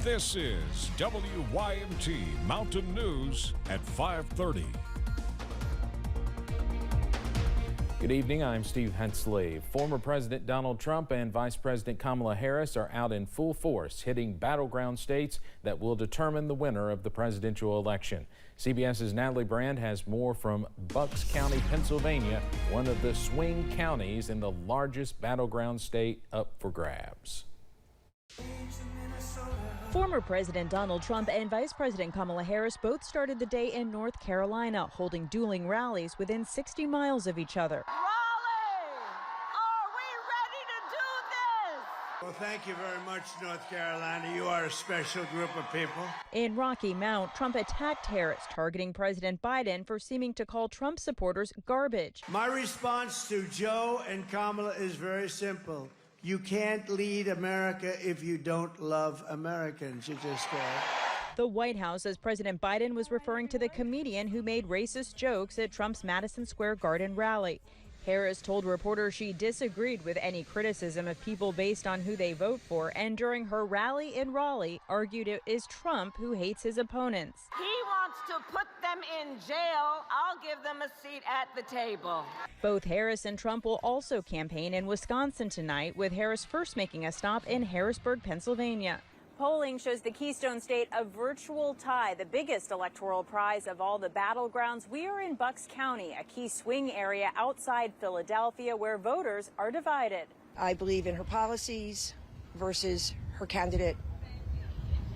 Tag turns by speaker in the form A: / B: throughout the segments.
A: This is WYMT Mountain News at 5:30.
B: Good evening, I'm Steve Hensley. Former President Donald Trump and Vice President Kamala Harris are out in full force, hitting battleground states that will determine the winner of the presidential election. CBS's Natalie Brand has more from Bucks County, Pennsylvania, one of the swing counties in the largest battleground state up for grabs.
C: Former President Donald Trump and Vice President Kamala Harris both started the day in North Carolina, holding dueling rallies within 60 miles of each other.
D: Raleigh! Are we ready to do this?
E: Well, thank you very much, North Carolina. You are a special group of people.
C: In Rocky Mount, Trump attacked Harris, targeting President Biden for seeming to call Trump supporters garbage.
E: My response to Joe and Kamala is very simple. You can't lead America if you don't love Americans. You just can't.
C: The White House says President Biden was referring to the comedian who made racist jokes at Trump's Madison Square Garden rally. Harris told reporters she disagreed with any criticism of people based on who they vote for, and during her rally in Raleigh argued it is Trump who hates his opponents.
D: He wants to put them in jail. I'll give them a seat at the table.
C: Both Harris and Trump will also campaign in Wisconsin tonight, with Harris first making a stop in Harrisburg, Pennsylvania. Polling shows the Keystone State a virtual tie, the biggest electoral prize of all the battlegrounds. We are in Bucks County, a key swing area outside Philadelphia where voters are divided.
F: I believe in her policies versus her candidate,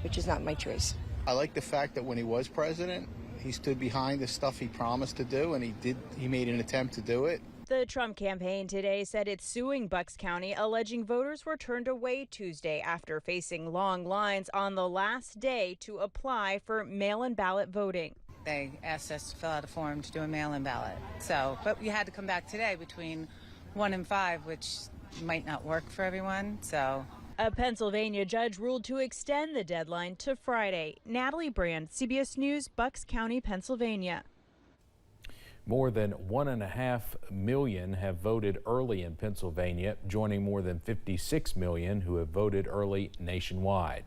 F: which is not my choice.
G: I like the fact that when he was president, he stood behind the stuff he promised to do, and he made an attempt to do it.
C: The Trump campaign today said it's suing Bucks County, alleging voters were turned away Tuesday after facing long lines on the last day to apply for mail-in ballot voting.
H: They asked us to fill out a form to do a mail-in ballot. But we had to come back today between 1 and 5, which might not work for everyone.
C: A Pennsylvania judge ruled to extend the deadline to Friday. Natalie Brand, CBS News, Bucks County, Pennsylvania.
B: More than 1.5 million have voted early in Pennsylvania, joining more than 56 million who have voted early nationwide.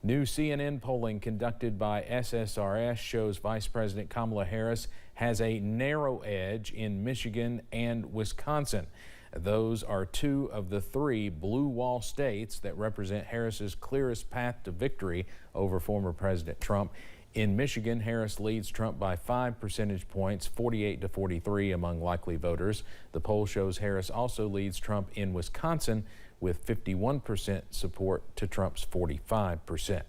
B: New CNN polling conducted by SSRS shows Vice President Kamala Harris has a narrow edge in Michigan and Wisconsin. Those are two of the three blue wall states that represent Harris's clearest path to victory over former President Trump. In Michigan, Harris leads Trump by 5 percentage points, 48 to 43 among likely voters. The poll shows Harris also leads Trump in Wisconsin with 51% support to Trump's 45%.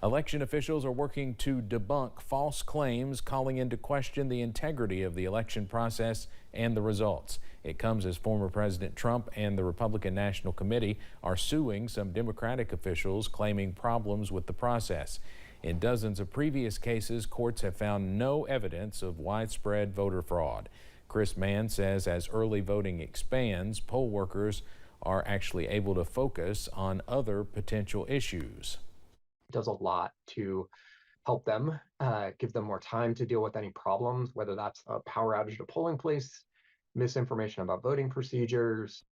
B: Election officials are working to debunk false claims, calling into question the integrity of the election process and the results. It comes as former President Trump and the Republican National Committee are suing some Democratic officials, claiming problems with the process. In dozens of previous cases, courts have found no evidence of widespread voter fraud. Chris Mann says as early voting expands, poll workers are actually able to focus on other potential issues.
I: It does a lot to help them, give them more time to deal with any problems, whether that's a power outage at a polling place, misinformation about voting procedures.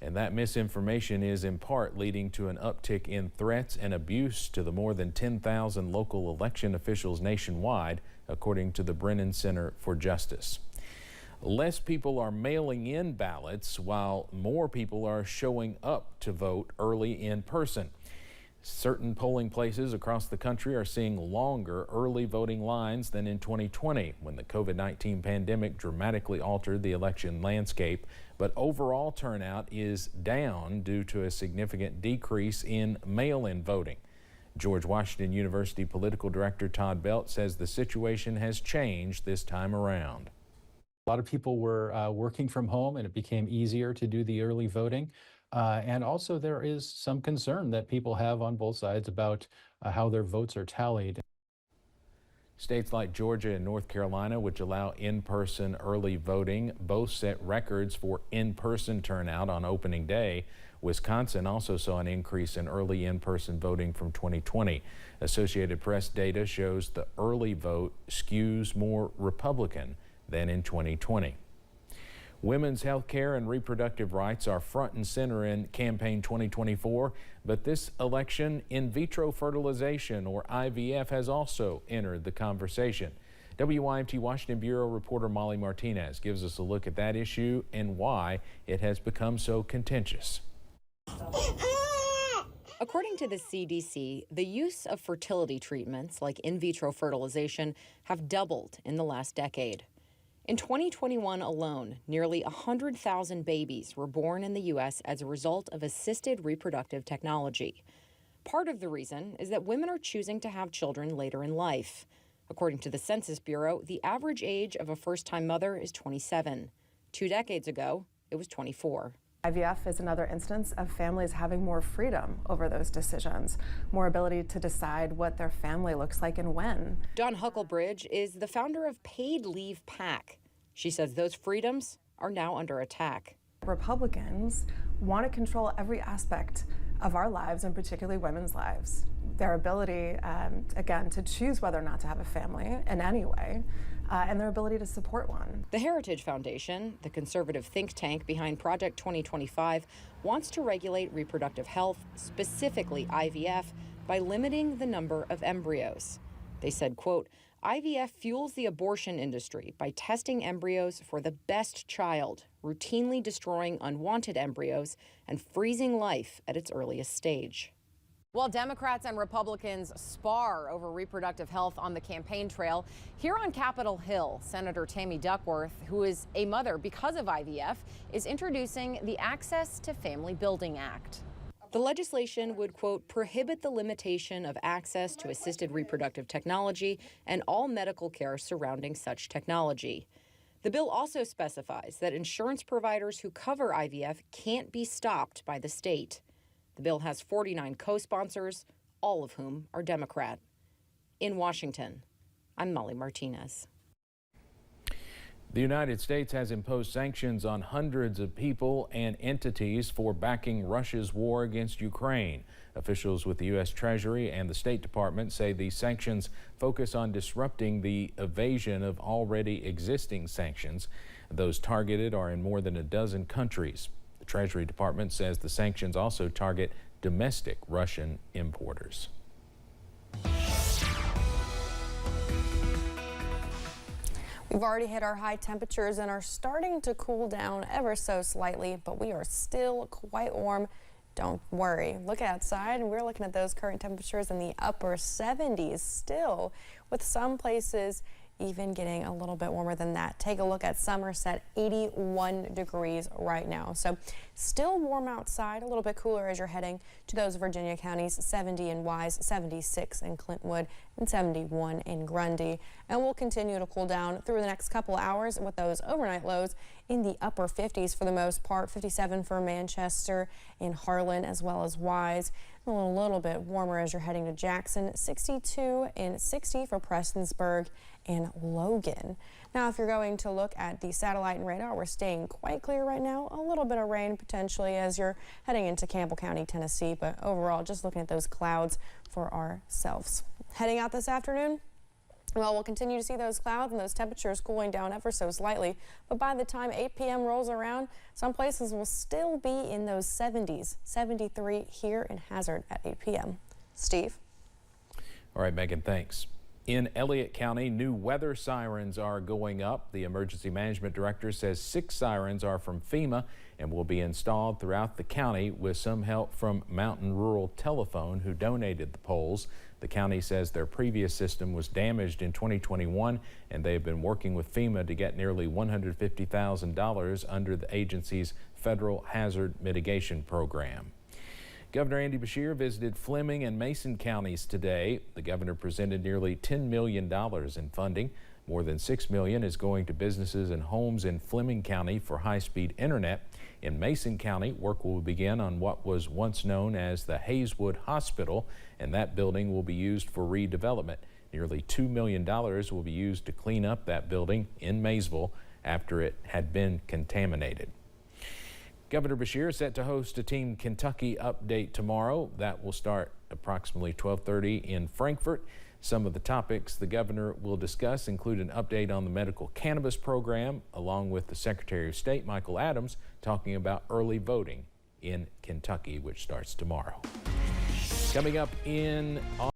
B: And that misinformation is in part leading to an uptick in threats and abuse to the more than 10,000 local election officials nationwide, according to the Brennan Center for Justice. Less people are mailing in ballots while more people are showing up to vote early in person. Certain polling places across the country are seeing longer early voting lines than in 2020 when the COVID-19 pandemic dramatically altered the election landscape. But overall turnout is down due to a significant decrease in mail-in voting. George Washington University political director Todd Belt says the situation has changed this time around.
J: A lot of people were working from home, and it became easier to do the early voting. And also there is some concern that people have on both sides about how their votes are tallied.
B: States like Georgia and North Carolina, which allow in-person early voting, both set records for in-person turnout on opening day. Wisconsin also saw an increase in early in-person voting from 2020. Associated Press data shows the early vote skews more Republican than in 2020. Women's health care and reproductive rights are front and center in Campaign 2024, but this election, in vitro fertilization, or IVF, has also entered the conversation. WYMT Washington Bureau reporter Molly Martinez gives us a look at that issue and why it has become so contentious.
K: According to the CDC, the use of fertility treatments like in vitro fertilization have doubled in the last decade. In 2021 alone, nearly 100,000 babies were born in the U.S. as a result of assisted reproductive technology. Part of the reason is that women are choosing to have children later in life. According to the Census Bureau, the average age of a first-time mother is 27. 2 decades ago, it was 24.
L: IVF is another instance of families having more freedom over those decisions, more ability to decide what their family looks like and when.
K: Dawn Huckelbridge is the founder of Paid Leave PAC. She says those freedoms are now under attack.
L: Republicans want to control every aspect of our lives, and particularly women's lives. Their ability, again, to choose whether or not to have a family in any way, and their ability to support one.
K: The Heritage Foundation, the conservative think tank behind Project 2025, wants to regulate reproductive health, specifically IVF, by limiting the number of embryos. They said, quote, IVF fuels the abortion industry by testing embryos for the best child, routinely destroying unwanted embryos and freezing life at its earliest stage.
M: While Democrats and Republicans spar over reproductive health on the campaign trail, here on Capitol Hill, Senator Tammy Duckworth, who is a mother because of IVF, is introducing the Access to Family Building Act.
K: The legislation would, quote, prohibit the limitation of access to assisted reproductive technology and all medical care surrounding such technology. The bill also specifies that insurance providers who cover IVF can't be stopped by the state. The bill has 49 co-sponsors, all of whom are Democrat. In Washington, I'm Molly Martinez.
B: The United States has imposed sanctions on hundreds of people and entities for backing Russia's war against Ukraine. Officials with the U.S. Treasury and the State Department say these sanctions focus on disrupting the evasion of already existing sanctions. Those targeted are in more than a dozen countries. The Treasury Department says the sanctions also target domestic Russian importers.
N: We've already hit our high temperatures and are starting to cool down ever so slightly, but we are still quite warm. Don't worry. Look outside, and we're looking at those current temperatures in the upper 70s still, with some places even getting a little bit warmer than that. Take a look at Somerset, 81 degrees right now. So still warm outside, a little bit cooler as you're heading to those Virginia counties, 70 in Wise, 76 in Clintwood, and 71 in Grundy. And we'll continue to cool down through the next couple hours with those overnight lows in the upper 50s for the most part, 57 for Manchester and Harlan as well as Wise. A little bit warmer as you're heading to Jackson, 62 and 60 for Prestonsburg and Logan. Now, if you're going to look at the satellite and radar, we're staying quite clear right now. A little bit of rain potentially as you're heading into Campbell County, Tennessee, but overall just looking at those clouds for ourselves. Heading out this afternoon, well, we'll continue to see those clouds and those temperatures cooling down ever so slightly, but by the time 8 p.m. rolls around, some places will still be in those 70s, 73 here in Hazard at 8 p.m. Steve?
B: All right, Megan, thanks. In Elliott County, new weather sirens are going up. The emergency management director says 6 sirens are from FEMA and will be installed throughout the county with some help from Mountain Rural Telephone, who donated the poles. The county says their previous system was damaged in 2021, and they have been working with FEMA to get nearly $150,000 under the agency's Federal Hazard Mitigation Program. Governor Andy Beshear visited Fleming and Mason counties today. The governor presented nearly $10 million in funding. More than $6 million is going to businesses and homes in Fleming County for high-speed internet. In Mason County, work will begin on what was once known as the Hayeswood Hospital, and that building will be used for redevelopment. Nearly $2 million will be used to clean up that building in Maysville after it had been contaminated. Governor Beshear is set to host a Team Kentucky update tomorrow. That will start approximately 12:30 in Frankfort. Some of the topics the governor will discuss include an update on the medical cannabis program, along with the Secretary of State, Michael Adams, talking about early voting in Kentucky, which starts tomorrow. Coming up in